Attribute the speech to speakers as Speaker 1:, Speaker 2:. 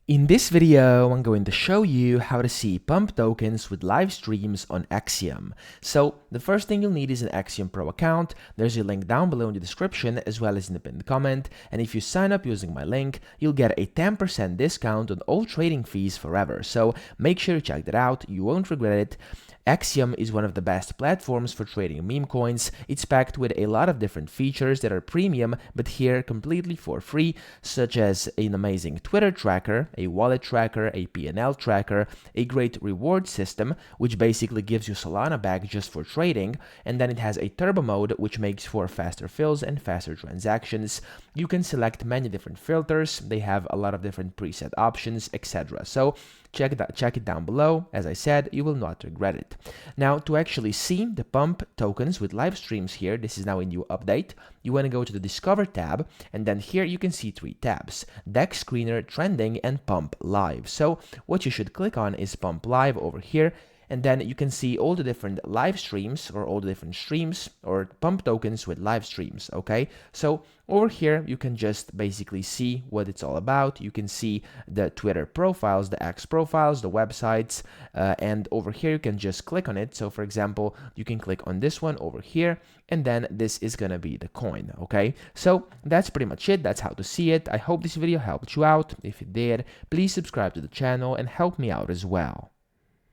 Speaker 1: In this video, I'm going to show you how to see pump tokens with live streams on Axiom. So the first thing you'll need is an Axiom Pro account. There's a link down below in the description as well as in the pinned comment. And if you sign up using my link, you'll get a 10% discount on all trading fees forever. So make sure to check that out. You won't regret it. Axiom is one of the best platforms for trading meme coins. It's packed with a lot of different features that are premium, but here completely for free, such as an amazing Twitter tracker, a wallet tracker, a P&L tracker, a great reward system, which basically gives you Solana back just for trading, and then it has a turbo mode, which makes for faster fills and faster transactions. You can select many different filters. They have a lot of different preset options, etc. So check it down below. As I said, you will not regret it. Now, to actually see the pump tokens with live streams here, this is now a new update. You want to go to the Discover tab, and then here you can see three tabs: Dex Screener, Trending, and Pump Live. So what you should click on is Pump Live over here, and then you can see all the different live streams or all the different streams or pump tokens with live streams, okay? So over here, you can just basically see what it's all about. You can see the Twitter profiles, the X profiles, the websites, and over here, you can just click on it. So for example, you can click on this one over here, and then this is gonna be the coin, okay? So that's pretty much it. That's how to see it. I hope this video helped you out. If it did, please subscribe to the channel and help me out as well.